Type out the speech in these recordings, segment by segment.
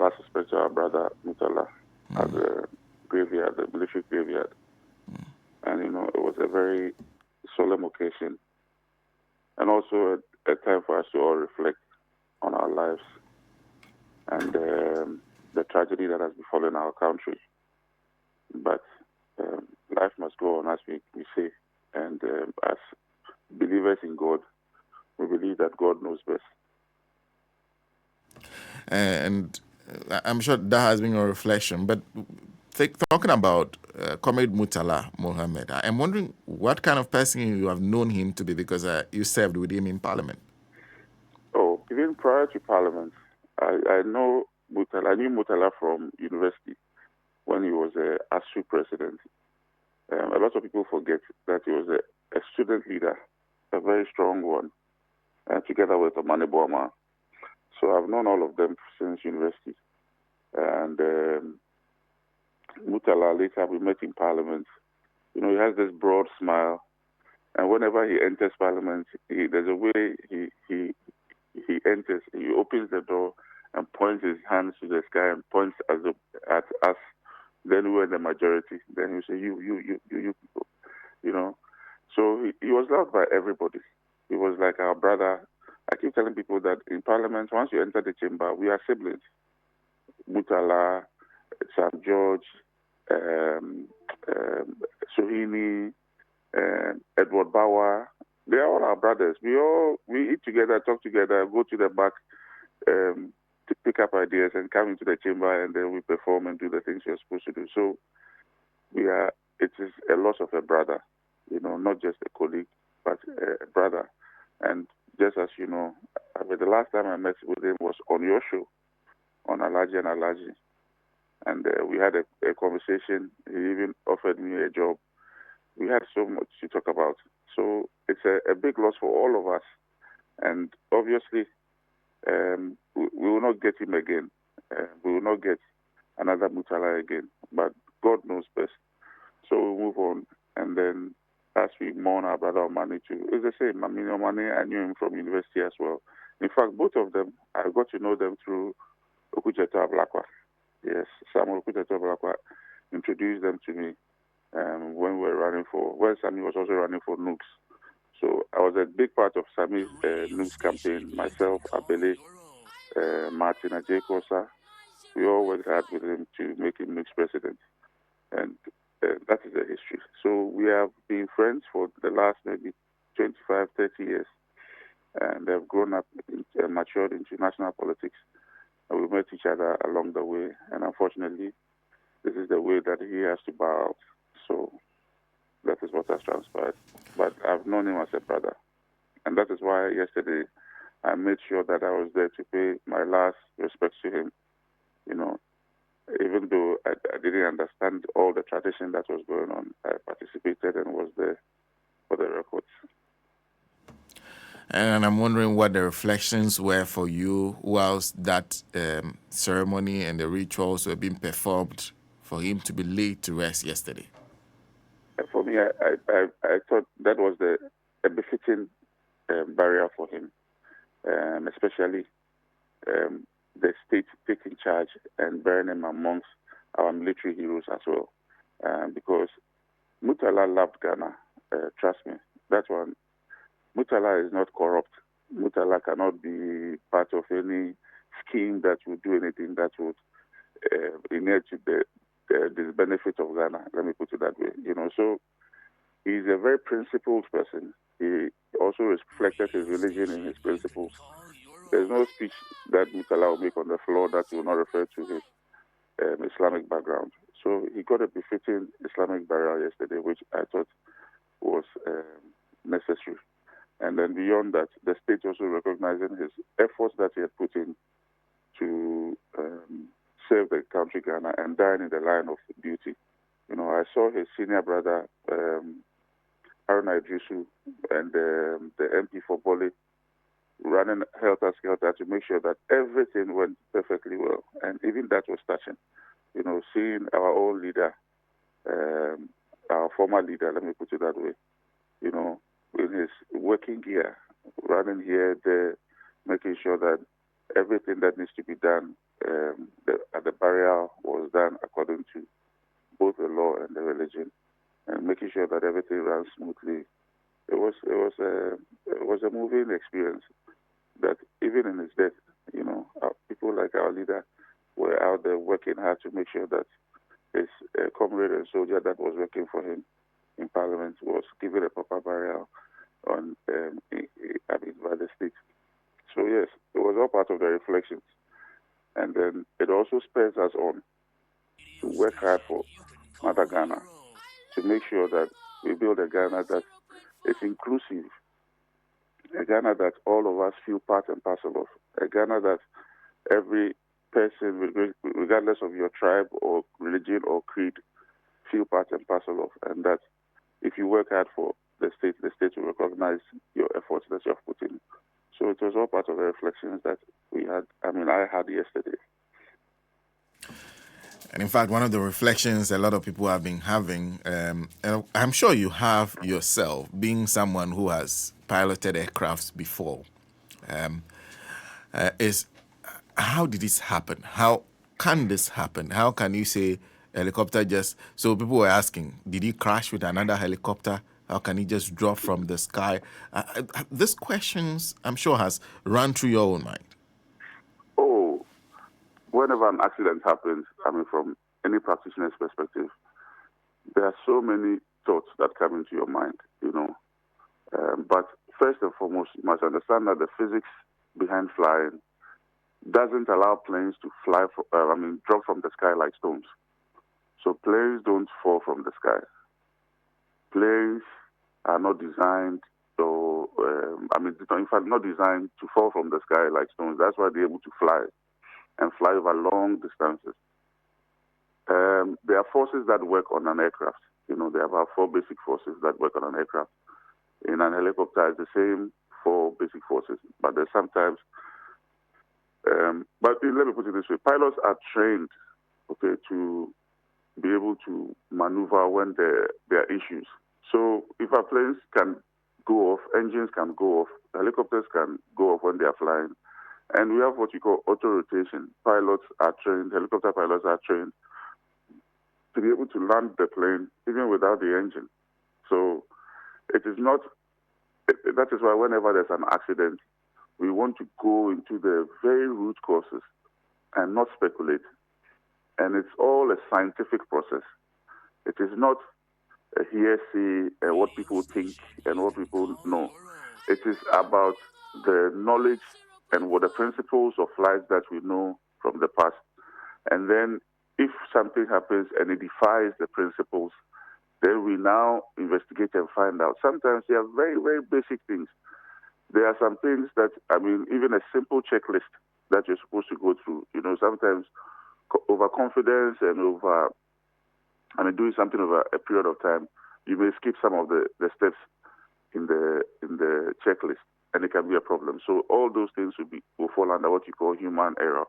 last respect to our brother Mutala at the graveyard, the military graveyard. And, it was a very solemn occasion and also a time for us to all reflect on our lives and the tragedy that has befallen our country. But life must go on, as we say. And as believers in God, we believe that God knows best. And I'm sure that has been your reflection. But talking about Comrade Mutala Mohammed, I'm wondering what kind of person you have known him to be, because you served with him in Parliament. Oh, even prior to Parliament, I know Mutala. I knew Mutala from university when he was a ASU president. A lot of people forget that he was a student leader, a very strong one, together with Omane Boama. So I've known all of them since university. And Mutala, later we met in Parliament. He has this broad smile. And whenever he enters Parliament, there's a way he enters. He opens the door and points his hands to the sky and points at us. Then we're in the majority. Then he say, you people, So he was loved by everybody. He was like our brother. I keep telling people that in Parliament, once you enter the chamber, we are siblings. Mutala, Sam George, Sohini, Edward Bauer. They are all our brothers. We eat together, talk together, go to the back to pick up ideas and come into the chamber, and then we perform and do the things we're supposed to do. So it is a loss of a brother, not just a colleague, but a brother. And just as you know, the last time I met with him was on your show, on Alaji and Alaji. And we had a conversation. He even offered me a job. We had so much to talk about. So it's a big loss for all of us. And obviously, we will not get him again. We will not get another Mutala again. But God knows best. So we move on. And then as we mourn our brother Omane too, it's the same. I mean, Omane, I knew him from university as well. In fact, both of them, I got to know them through Okucheto Ablakwa. Yes, Samuel Okucheto Ablakwa introduced them to me when we were running when Sami was also running for Nooks. So I was a big part of Sami's Nooks campaign. Myself, Abele, Martin, Ajay Kosa, we all worked hard with him to make him Nooks president. And that is the history. So we have been friends for the last maybe 25, 30 years. And they've grown up and matured into national politics. And we met each other along the way. And unfortunately, this is the way that he has to bow out. So that is what has transpired. But I've known him as a brother. And that is why yesterday I made sure that I was there to pay my last respects to him. Even though I didn't understand all the tradition that was going on, I participated and was there for the records. And I'm wondering what the reflections were for you whilst that ceremony and the rituals were being performed for him to be laid to rest yesterday. For me, I thought that was a befitting barrier for him, especially the state taking charge and burying him amongst our military heroes as well. Because Mutala loved Ghana, trust me. That one. Mutala is not corrupt. Mutala cannot be part of any scheme that would do anything that would inherit the benefit of Ghana. Let me put it that way. So he's a very principled person. He also reflected his religion in his principles. There's no speech that Mutala will make on the floor that will not refer to his Islamic background. So he got a befitting Islamic burial yesterday, which I thought was necessary. And then beyond that, the state also recognizing his efforts that he had put in to serve the country Ghana and dying in the line of duty. I saw his senior brother, Haruna Idrisu, and the MP for Bole running helter-skelter to make sure that everything went perfectly well. And even that was touching. Seeing our own leader, our former leader, let me put it that way, in his working gear, running here, there, making sure that everything that needs to be done, the ran smoothly. It was a moving experience that even in his death, people like our leader were out there working hard to make sure that his comrade and soldier that was working for him in Parliament was given a proper burial by the state. So yes, it was all part of the reflections, and then it also spurs us on to work hard for Mother Ghana to make sure that we build a Ghana that is inclusive, a Ghana that all of us feel part and parcel of, a Ghana that every person, regardless of your tribe or religion or creed, feel part and parcel of, and that if you work hard for the state will recognize your efforts that you have put in. So it was all part of the reflections that I had yesterday. And in fact, one of the reflections a lot of people have been having, and I'm sure you have yourself, being someone who has piloted aircrafts before, is how did this happen? How can this happen? How can you say a helicopter just... So people were asking, did he crash with another helicopter? How can he just drop from the sky? These questions, I'm sure, has run through your own mind. Oh, whenever an accident happens, from any practitioner's perspective, there are so many thoughts that come into your mind, But first and foremost, you must understand that the physics behind flying doesn't allow planes to drop from the sky like stones. So planes don't fall from the sky. Planes are not designed in fact, not designed to fall from the sky like stones. That's why they're able to fly and fly over long distances. There are forces that work on an aircraft. There are about 4 basic forces that work on an aircraft. In an helicopter, it's the same 4 basic forces, but there's sometimes... but let me put it this way. Pilots are trained, to be able to maneuver when there are issues. So if our planes can go off, engines can go off, helicopters can go off when they are flying. And we have what you call auto-rotation. Pilots are trained, helicopter pilots are trained to be able to land the plane even without the engine. So it is not... That is why whenever there's an accident, we want to go into the very root causes and not speculate. And it's all a scientific process. It is not a hearsay and what people think and what people know. It is about the knowledge and what the principles of flight that we know from the past. And then if something happens and it defies the principles, then we now investigate and find out. Sometimes they are very, very basic things. There are some things that, even a simple checklist that you're supposed to go through. Sometimes overconfidence and doing something over a period of time, you may skip some of the steps in the checklist, and it can be a problem. So all those things will fall under what you call human error.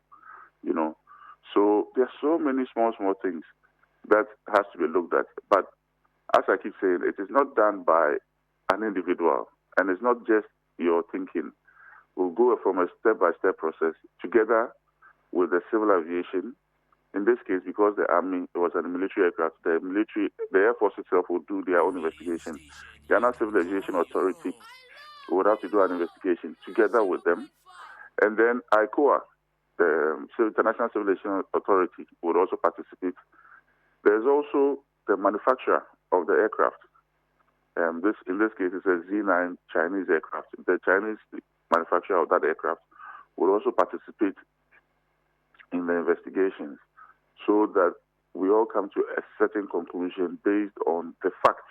So there are so many small things that has to be looked at. But as I keep saying, it is not done by an individual, and it's not just your thinking. We'll go from a step-by-step process together with the civil aviation. In this case, because the Army was a military aircraft, the Air Force itself will do their own investigation. Ghana Civil Aviation Authority would have to do an investigation together with them. And then ICOA, the International Civil Aviation Authority, would also participate. There's also the manufacturer of the aircraft. In this case, it's a Z9 Chinese aircraft. The Chinese manufacturer of that aircraft will also participate in the investigations so that we all come to a certain conclusion based on the facts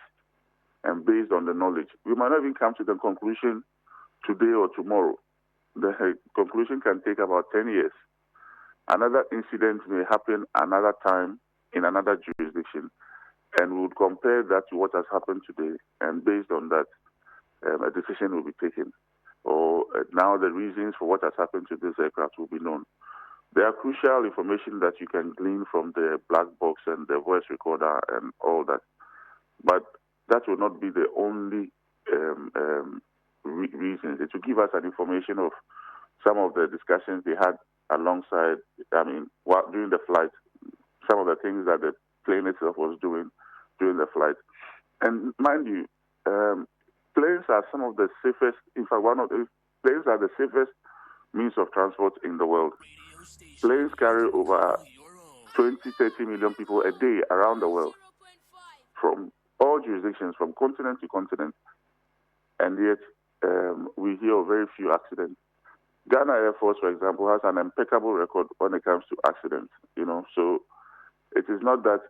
and based on the knowledge. We might not even come to the conclusion today or tomorrow. The conclusion can take about 10 years. Another incident may happen another time in another jurisdiction, and we would compare that to what has happened today, and based on that, a decision will be taken. Or now the reasons for what has happened to this aircraft will be known. There are crucial information that you can glean from the black box and the voice recorder and all that. But that will not be the only reasons. It will give us an information of some of the discussions they had alongside, during the flight, some of the things that the plane itself was doing during the flight. And mind you, Planes are some of the safest. In fact, planes are the safest means of transport in the world. Planes carry over 20, 30 million people a day around the world from all jurisdictions, from continent to continent. And yet, we hear of very few accidents. Ghana Air Force, for example, has an impeccable record when it comes to accidents, So it is not that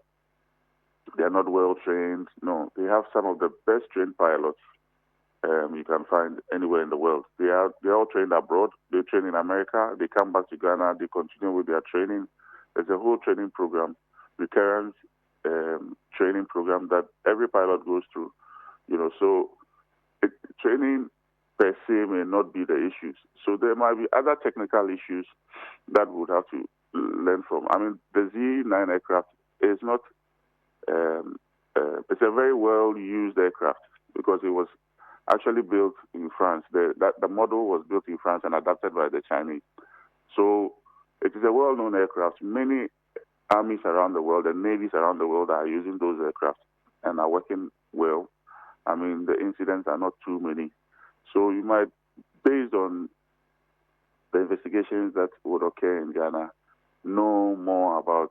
they are not well trained. No, they have some of the best trained pilots you can find anywhere in the world. They're all trained abroad. They train in America. They come back to Ghana. They continue with their training. There's a whole training program, recurrent training program that every pilot goes through. So training per se may not be the issues. So there might be other technical issues that we would have to learn from. I mean, the Z9 aircraft is not. It's a very well used aircraft because it was actually built in France. The model was built in France and adapted by the Chinese. So it is a well-known aircraft. Many armies around the world and navies around the world are using those aircraft and are working well. I mean, the incidents are not too many. So you might, based on the investigations that would occur in Ghana, know more about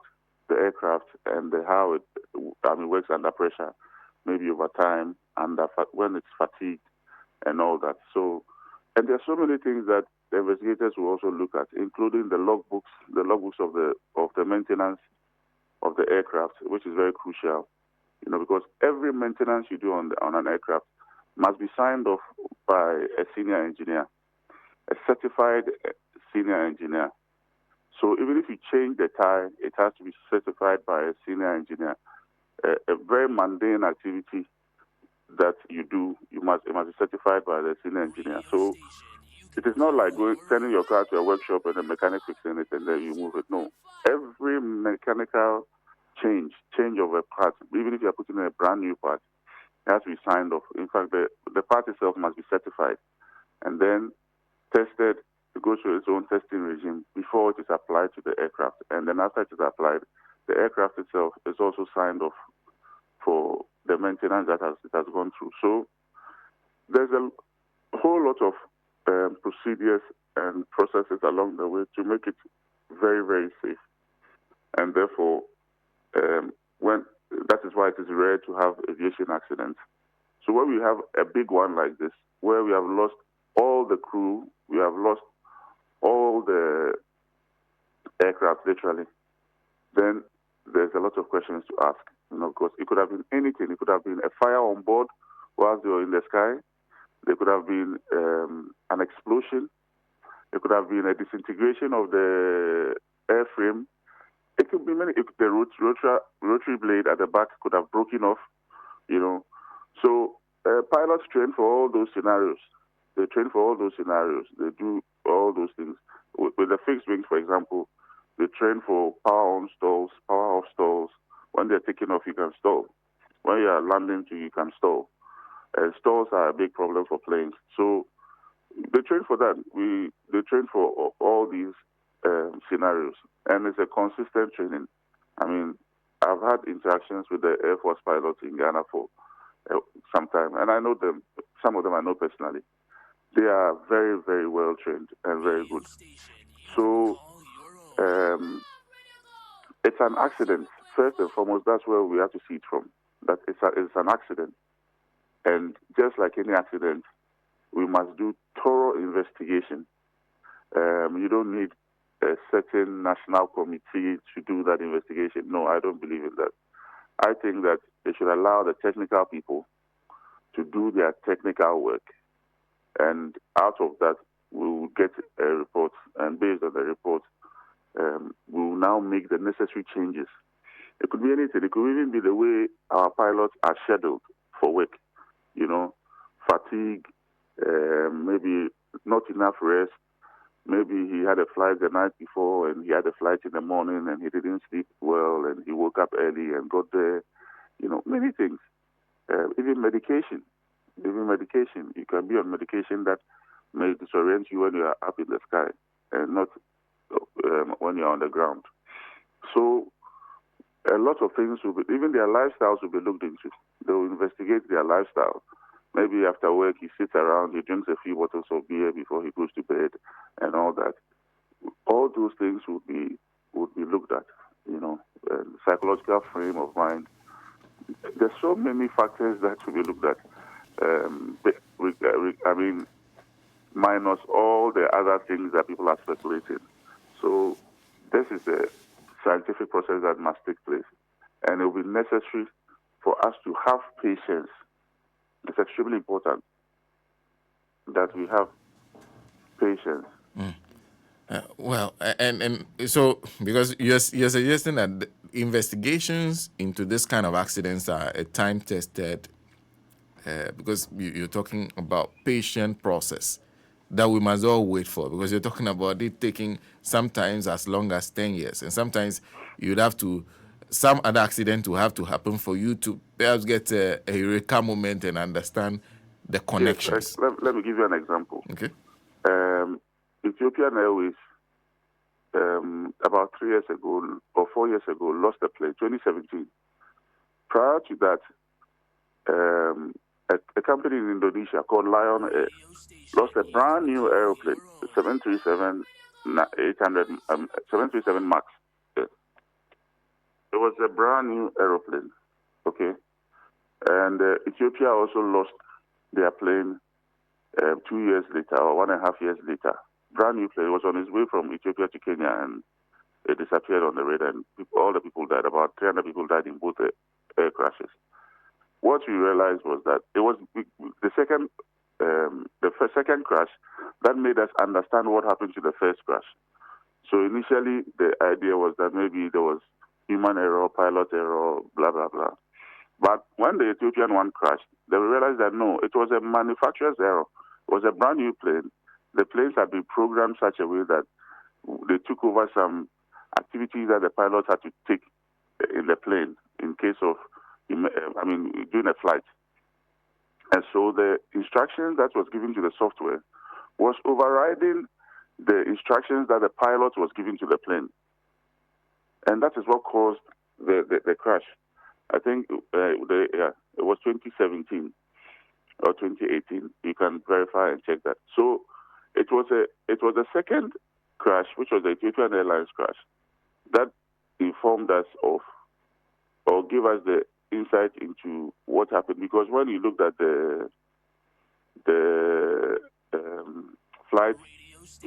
the aircraft and how it works under pressure, maybe over time, and when it's fatigued and all that. So, and there are so many things that the investigators will also look at, including the logbooks of the maintenance of the aircraft, which is very crucial, because every maintenance you do on an aircraft must be signed off by a senior engineer, a certified senior engineer. So even if you change the tire, it has to be certified by a senior engineer. A very mundane activity that you do, it must be certified by the senior engineer. So it is not like sending your car to a workshop and the mechanic fixing it and then you move it. No. Every mechanical change of a part, even if you are putting in a brand new part, it has to be signed off. In fact, the part itself must be certified and then tested. It goes through its own testing regime before it is applied to the aircraft. And then after it is applied, the aircraft itself is also signed off for the maintenance that it has gone through. So there's a whole lot of procedures and processes along the way to make it very, very safe. And therefore, that is why it is rare to have aviation accidents. So when we have a big one like this, where we have lost all the crew, we have lost all the aircraft, literally, then there's a lot of questions to ask. Because it could have been anything. It could have been a fire on board whilst they were in the sky. There could have been an explosion. It could have been a disintegration of the airframe. It could be many. The rotary blade at the back could have broken off. So pilots train for all those scenarios. They train for all those scenarios. They do all those things. With the fixed wings, for example, they train for power on stalls, power off stalls. When they're taking off, you can stall. When you are landing, you can stall. Stalls are a big problem for planes. So they train for that. They train for all these scenarios. And it's a consistent training. I mean, I've had interactions with the Air Force pilots in Ghana for some time. And I know them. Some of them I know personally. They are very, very well trained and very good. So it's an accident. First and foremost, that's where we have to see it from. That it's an accident. And just like any accident, we must do thorough investigation. You don't need a certain national committee to do that investigation. No, I don't believe in that. I think that they should allow the technical people to do their technical work. And out of that, we will get a report. And based on the report, we will now make the necessary changes. It could be anything. It could even be the way our pilots are scheduled for work. Fatigue, maybe not enough rest. Maybe he had a flight the night before and he had a flight in the morning and he didn't sleep well and he woke up early and got there. Many things. Even medication. You can be on medication that may disorient you when you are up in the sky and not when you're on the ground. So a lot of things even their lifestyles will be looked into. They will investigate their lifestyle Maybe after work, he sits around, he drinks a few bottles of beer before he goes to bed, and all that. All those things would be looked at. Psychological frame of mind. There's so many factors that should be looked at. I mean, minus all the other things that people are speculating. So this is a scientific process that must take place, and it will be necessary for us to have patience. It's extremely important that we have patience. And so because you're suggesting that the investigations into this kind of accidents are a time tested, because you're talking about patient process that we must all wait for, because you're talking about it taking sometimes as long as 10 years, and sometimes you'd have to some other accident will have to happen for you to perhaps get a eureka moment and understand the connections. Yes, let me give you an example. Okay. Ethiopian Airways, about 3 years ago or 4 years ago, lost a plane, 2017. Prior to that, a company in Indonesia called Lion Air lost a brand new aeroplane, 737 737 Max. Yes. It was a brand new aeroplane, okay? And Ethiopia also lost their plane 2 years later, or 1.5 years later. Brand new plane. It was on its way from Ethiopia to Kenya, and it disappeared on the radar, and all the people died. About 300 people died in both air crashes. What we realized was that it was the second crash that made us understand what happened to the first crash. So initially, the idea was that maybe there was human error, pilot error, blah, blah, blah. But when the Ethiopian one crashed, they realized that no, it was a manufacturer's error. It was a brand new plane. The planes had been programmed such a way that they took over some activities that the pilots had to take in the plane in case of, during a flight. And so the instructions that was given to the software was overriding the instructions that the pilot was giving to the plane. And that is what caused the crash. I think it was 2017 or 2018. You can verify and check that. So it was a second crash, which was the Ethiopian Airlines crash, that informed us of or gave us the insight into what happened. Because when you looked at the flight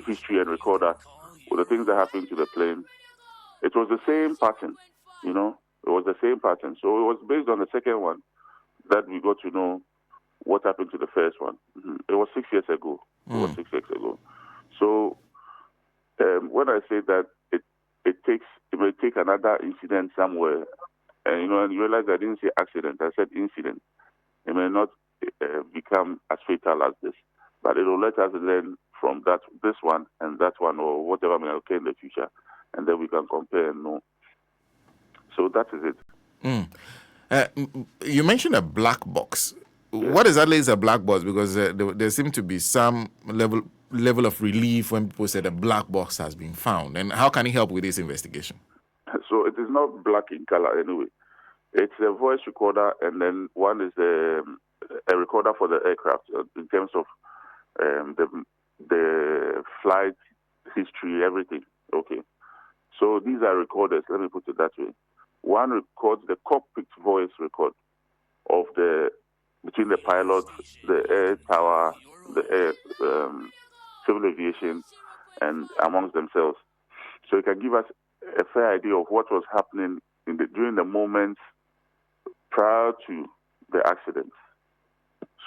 history and recorder, with the things that happened to the plane, it was the same pattern. It was the same pattern. So it was based on the second one that we got to know what happened to the first one. It was 6 years ago. It was 6 years ago. So when I say that it may take another incident somewhere, and you realize I didn't say accident, I said incident. It may not become as fatal as this, but it will let us learn from this one and that one, or whatever may occur in the future, and then we can compare and know. So that is it. You mentioned a black box. Yes. What exactly is a black box? Because there seemed to be some level of relief when people said a black box has been found. And how can it help with this investigation? So it is not black in color anyway. It's a voice recorder, and then one is a recorder for the aircraft in terms of the flight history, everything. Okay. So these are recorders. Let me put it that way. One records the cockpit voice record of between the pilot, the air tower, the air civil aviation, and amongst themselves. So it can give us a fair idea of what was happening during the moments prior to the accident.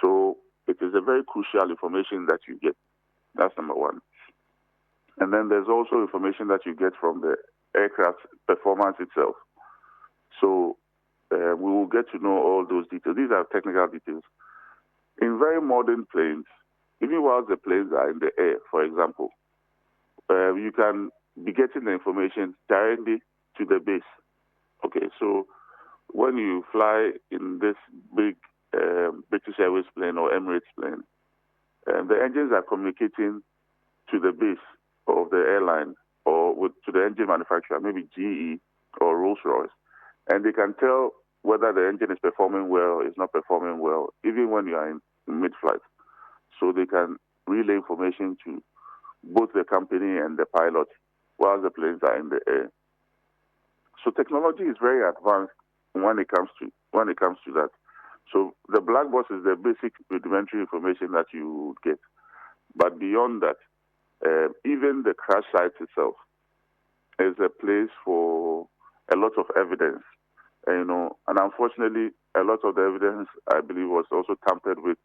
So it is a very crucial information that you get. That's number one. And then there's also information that you get from the aircraft performance itself. So we will get to know all those details. These are technical details. In very modern planes, even while the planes are in the air, for example, you can be getting the information directly to the base. Okay, so when you fly in this big British Airways plane or Emirates plane, the engines are communicating to the base of the airline or to the engine manufacturer, maybe GE or Rolls-Royce, and they can tell whether the engine is performing well, is not performing well, even when you are mid-flight. So they can relay information to both the company and the pilot while the planes are in the air. So technology is very advanced when it comes to that. So the black box is the basic rudimentary information that you would get. But beyond that, even the crash site itself is a place for a lot of evidence. And unfortunately, a lot of the evidence, I believe, was also tampered with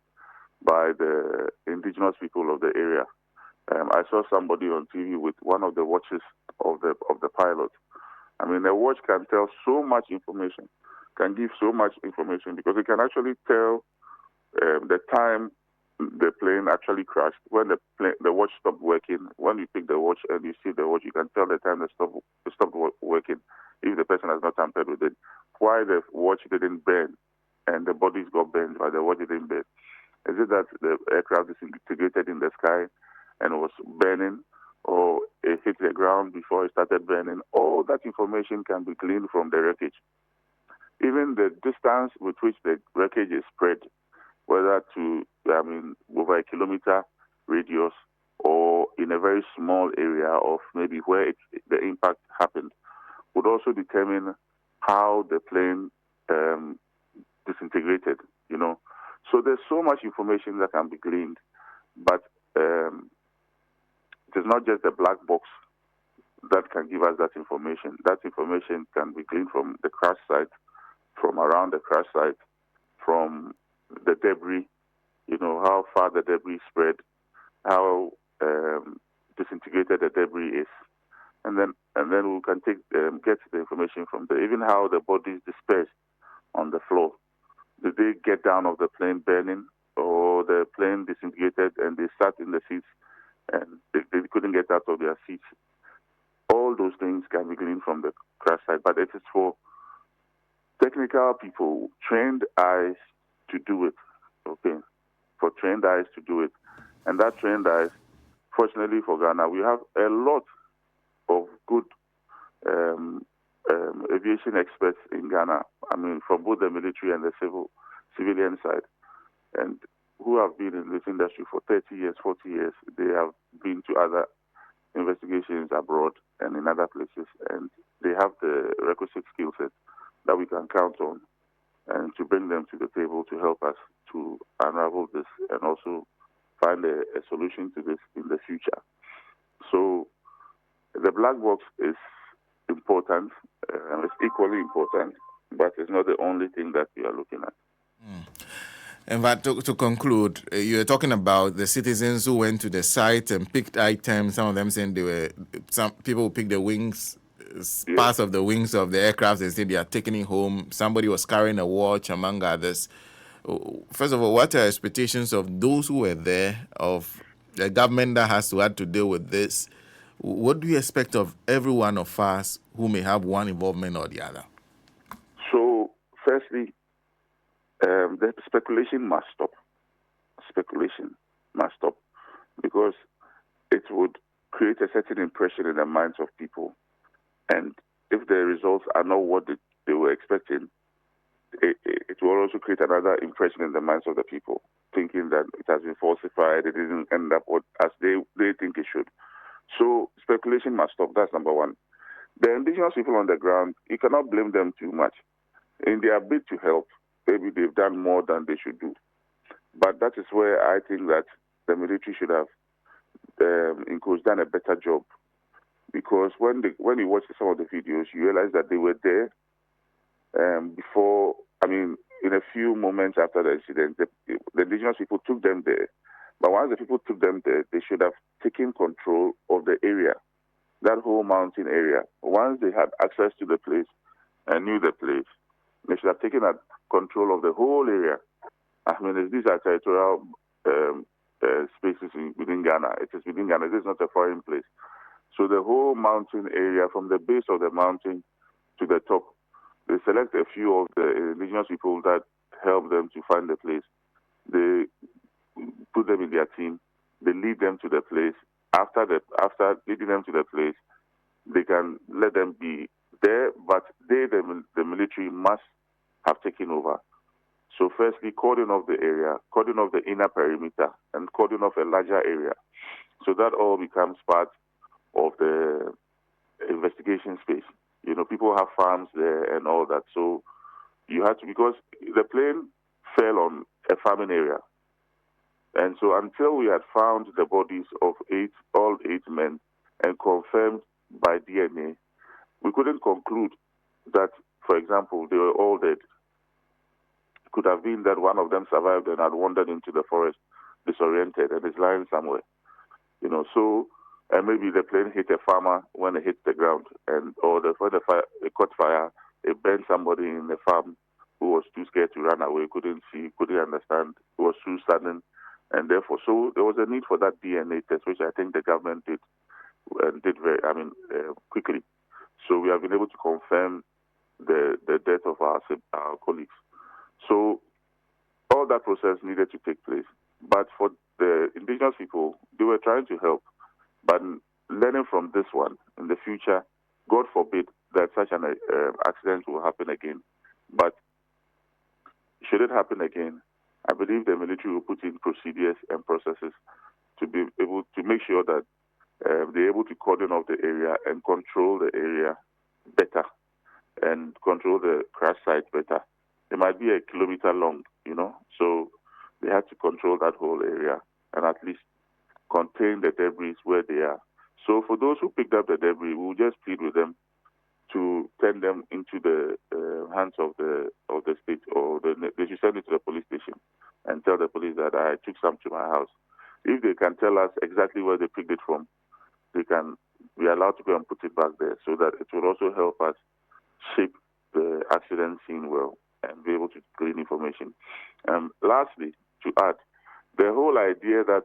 by the indigenous people of the area. I saw somebody on TV with one of the watches of the pilot. I mean, a watch can tell so much information, can give so much information, because it can actually tell the time the plane actually crashed, when the watch stopped working. When you pick the watch and you see the watch, you can tell the time it stopped working if the person has not tampered with it. Why the watch didn't burn and the bodies got burned, but the watch didn't burn? Is it that the aircraft disintegrated in the sky and was burning, or it hit the ground before it started burning? All that information can be gleaned from the wreckage. Even the distance with which the wreckage is spread, whether over a kilometer radius or in a very small area of maybe where the impact happened, would also determine how the plane disintegrated, So there's so much information that can be gleaned, but it is not just the black box that can give us that information. That information can be gleaned from the crash site, from around the crash site, from the debris, how far the debris spread, how disintegrated the debris is. And then we can get the information from there, even how the bodies dispersed on the floor. Did they get down of the plane burning, or the plane disintegrated and they sat in the seats and they couldn't get out of their seats? All those things can be gleaned from the crash site, but it is for technical people, trained eyes to do it, okay? For trained eyes to do it. And that trained eyes, fortunately for Ghana, we have a lot of good aviation experts in Ghana, from both the military and the civilian side, and who have been in this industry for 30 years, 40 years. They have been to other investigations abroad and in other places, and they have the requisite skill set that we can count on, and to bring them to the table to help us to unravel this and also find a solution to this in the future. So the black box is important, and it's equally important, but it's not the only thing that we are looking at. And but to conclude, you're talking about the citizens who went to the site and picked items. Some of them saying some people picked the wings, parts of the wings of the aircraft, and said they are taking it home. Somebody was carrying a watch, among others. First of all, what are expectations of those who were there, of the government that has to have to deal with this? What do you expect of every one of us who may have one involvement or the other? So, firstly, the speculation must stop. Speculation must stop, because it would create a certain impression in the minds of people. And if the results are not what they were expecting, it will also create another impression in the minds of the people, thinking that it has been falsified, it didn't end up as they think it should. So speculation must stop. That's number one. The indigenous people on the ground, you cannot blame them too much. In their bid to help, maybe they've done more than they should do. But that is where I think that the military should have done a better job. Because when you watch some of the videos, you realize that they were there before, in a few moments after the incident, the indigenous people took them there. But once the people took them there, they should have taken control of the area, that whole mountain area. Once they had access to the place and knew the place, they should have taken control of the whole area. These are territorial spaces within Ghana. It is within Ghana. This is not a foreign place. So the whole mountain area, from the base of the mountain to the top, they select a few of the indigenous people that help them to find the place. They put them in their team. They lead them to the place. After leading them to the place, they can let them be there, but the military must have taken over. So firstly, cordon off the area, cordon off the inner perimeter, and cordon off a larger area. So that all becomes part of the investigation space. People have farms there and all that. So you had to, because the plane fell on a farming area. And so until we had found the bodies of all eight men and confirmed by DNA, we couldn't conclude that, for example, they were all dead. It could have been that one of them survived and had wandered into the forest disoriented and is lying somewhere. And maybe the plane hit a farmer when it hit the ground, or when the fire, it caught fire, it burned somebody in the farm who was too scared to run away, couldn't see, couldn't understand, was too sudden, and therefore, so there was a need for that DNA test, which I think the government did quickly. So we have been able to confirm the death of our colleagues. So all that process needed to take place. But for the indigenous people, they were trying to help. But learning from this one, in the future, God forbid that such an accident will happen again. But should it happen again, I believe the military will put in procedures and processes to be able to make sure that they're able to cordon off the area and control the area better and control the crash site better. It might be a kilometer long, so they have to control that whole area and at least contain the debris where they are. So for those who picked up the debris, we'll just plead with them to send them into the hands of the state, or they should send it to the police station and tell the police that I took some to my house. If they can tell us exactly where they picked it from, they can be allowed to go and put it back there, so that it will also help us shape the accident scene well and be able to glean information. Lastly, to add, the whole idea that,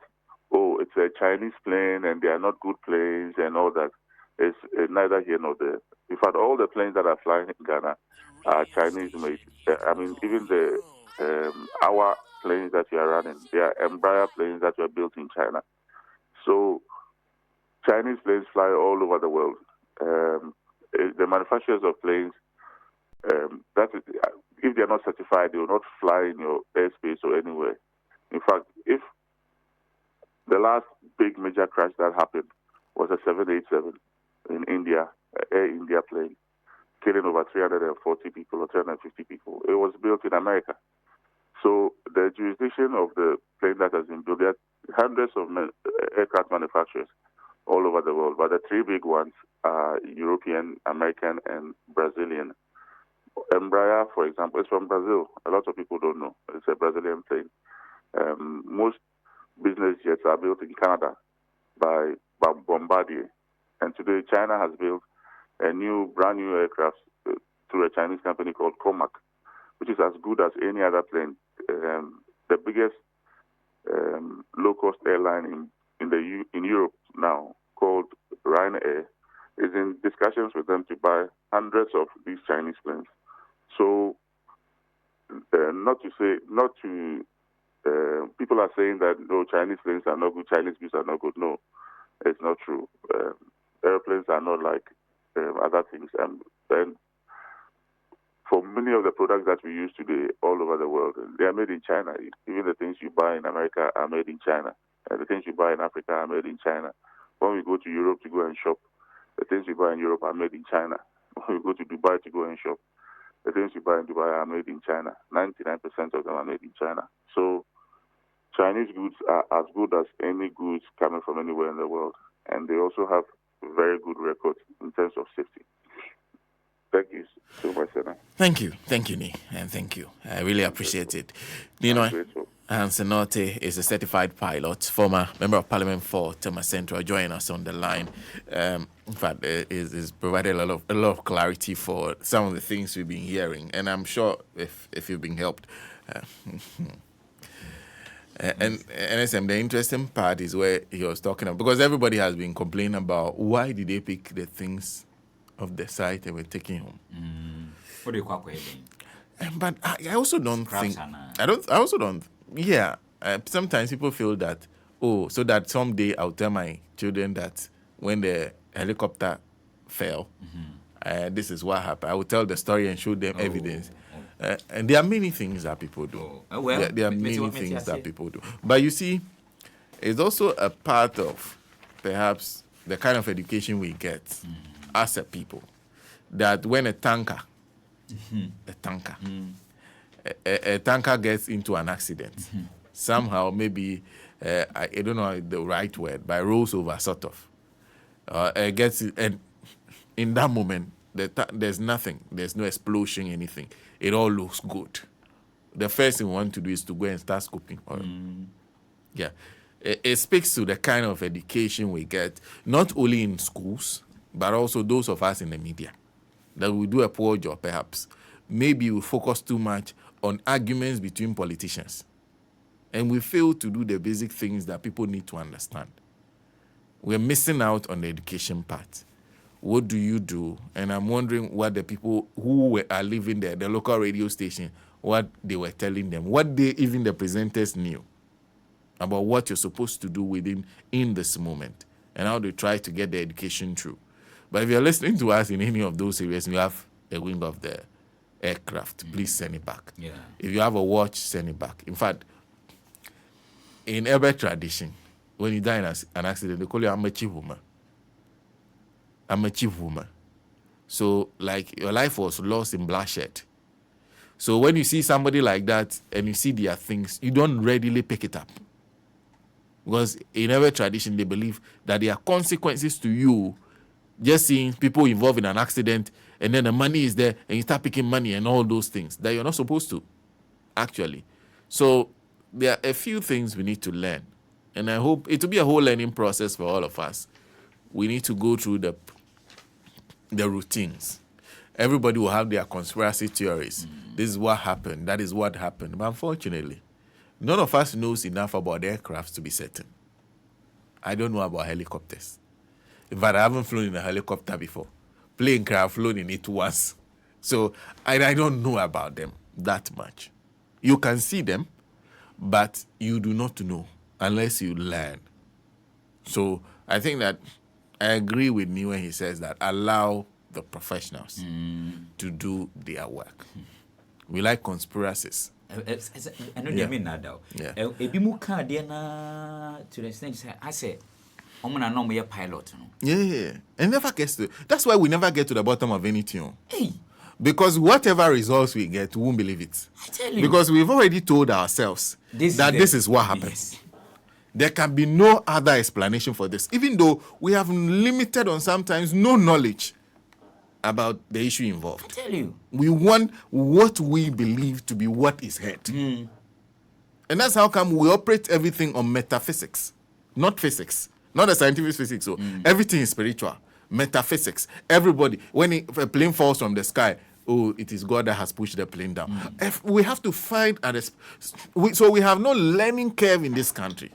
it's a Chinese plane and they are not good planes and all that is neither here nor there. In fact, all the planes that are flying in Ghana are Chinese made. Even our planes that we are running, they are Embraer planes that were built in China. So Chinese planes fly all over the world. The manufacturers of planes, if they are not certified, they will not fly in your airspace or anywhere. In fact, if the last big major crash that happened was a 787 in India, Air India plane, killing over 340 people or 350 people. It was built in America. So the jurisdiction of the plane that has been built, there are hundreds of aircraft manufacturers all over the world, but the three big ones are European, American, and Brazilian. Embraer, for example, is from Brazil. A lot of people don't know. It's a Brazilian plane. Most business jets are built in Canada by Bombardier. And today, China has built a brand new aircraft through a Chinese company called Comac, which is as good as any other plane. The biggest low-cost airline in Europe now, called Ryanair, is in discussions with them to buy hundreds of these Chinese planes. So, people are saying that no, Chinese planes are not good, Chinese planes are not good. No, it's not true. Airplanes are not like other things. And for many of the products that we use today all over the world, they are made in China. Even the things you buy in America are made in China. The things you buy in Africa are made in China. When we go to Europe to go and shop, the things we buy in Europe are made in China. When we go to Dubai to go and shop, the things you buy in Dubai are made in China. 99% of them are made in China. So Chinese goods are as good as any goods coming from anywhere in the world. And they also have very good records in terms of safety. Thank you so much, Senna. Thank you, Nee, and thank you. I really appreciate it. HANSON NORTEY is a certified pilot, former member of Parliament for Tema Central, joining us on the line. In fact, is provided a lot of clarity for some of the things we've been hearing, and I'm sure if you've been helped. And NSM, the interesting part is where he was talking about, because everybody has been complaining about why did they pick the things of the site and were taking home. What do you call it? But I also don't think. I also don't. Yeah. Sometimes people feel that, so that someday I'll tell my children that when the helicopter fell, this is what happened. I will tell the story and show them evidence. And there are many things that people do. Well, there are many things that people do. But you see, it's also a part of perhaps the kind of education we get as a people. That when a tanker gets into an accident, somehow maybe, I don't know the right word, but rolls over sort of. Gets and in that moment, there's nothing. There's no explosion, anything. It all looks good. The first thing we want to do is to go and start scooping oil. Yeah. It speaks to the kind of education we get, not only in schools, but also those of us in the media, that we do a poor job, perhaps. Maybe we focus too much on arguments between politicians, and we fail to do the basic things that people need to understand. We're missing out on the education part. What do you do? And I'm wondering what the people who are living there, the local radio station, what they were telling them, what even the presenters knew about what you're supposed to do in this moment, and how they try to get the education through. But if you're listening to us in any of those areas and you have a wing of the aircraft, please send it back. Yeah. If you have a watch, send it back. In fact, in every tradition, when you die in an accident, they call you amachi woman. Amachi woman. So, like, your life was lost in bloodshed. So when you see somebody like that and you see their things, you don't readily pick it up. Because in every tradition, they believe that there are consequences to you just seeing people involved in an accident, and then the money is there, and you start picking money and all those things that you're not supposed to, actually. So there are a few things we need to learn. And I hope it will be a whole learning process for all of us. We need to go through the routines. Everybody will have their conspiracy theories. This is what happened. That is what happened. But unfortunately, none of us knows enough about aircraft to be certain. I don't know about helicopters. In fact, I haven't flown in a helicopter before. Plane craft, flown in it once. So I don't know about them that much. You can see them, but you do not know unless you learn. So I think that I agree with me when he says that allow the professionals to do their work. We like conspiracies. I know they mean that though. Yeah. Ebi mu ka de na to the extent I say omuna no me pilot no. Yeah. And never gets to. That's why we never get to the bottom of anything. Hey. Because whatever results we get, we won't believe it. I tell you. Because we've already told ourselves that this is what happened. Yes. There can be no other explanation for this, even though we have limited on sometimes no knowledge about the issue involved. I tell you. We want what we believe to be what is heard. And that's how come we operate everything on metaphysics, not physics, not the scientific physics. So everything is spiritual, metaphysics. Everybody, when a plane falls from the sky, oh, it is God that has pushed the plane down. If we have to find so we have no learning curve in this country.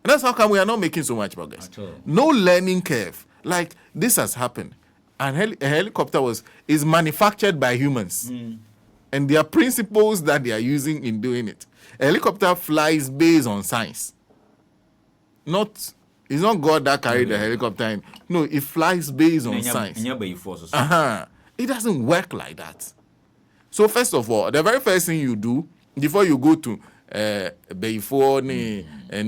And that's how come we are not making so much progress. No learning curve. Like, this has happened. And a helicopter is manufactured by humans. And there are principles that they are using in doing it. A helicopter flies based on science. It's not God that carried the helicopter in. No, it flies based on science. It doesn't work like that. So first of all, the very first thing you do before you go to and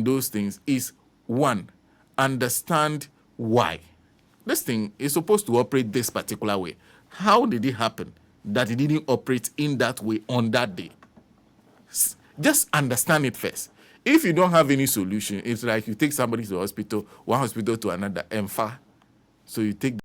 those things is, one, understand why. This thing is supposed to operate this particular way. How did it happen that it didn't operate in that way on that day? Just understand it first. If you don't have any solution, it's like you take somebody to the hospital, one hospital to another, and far. So you take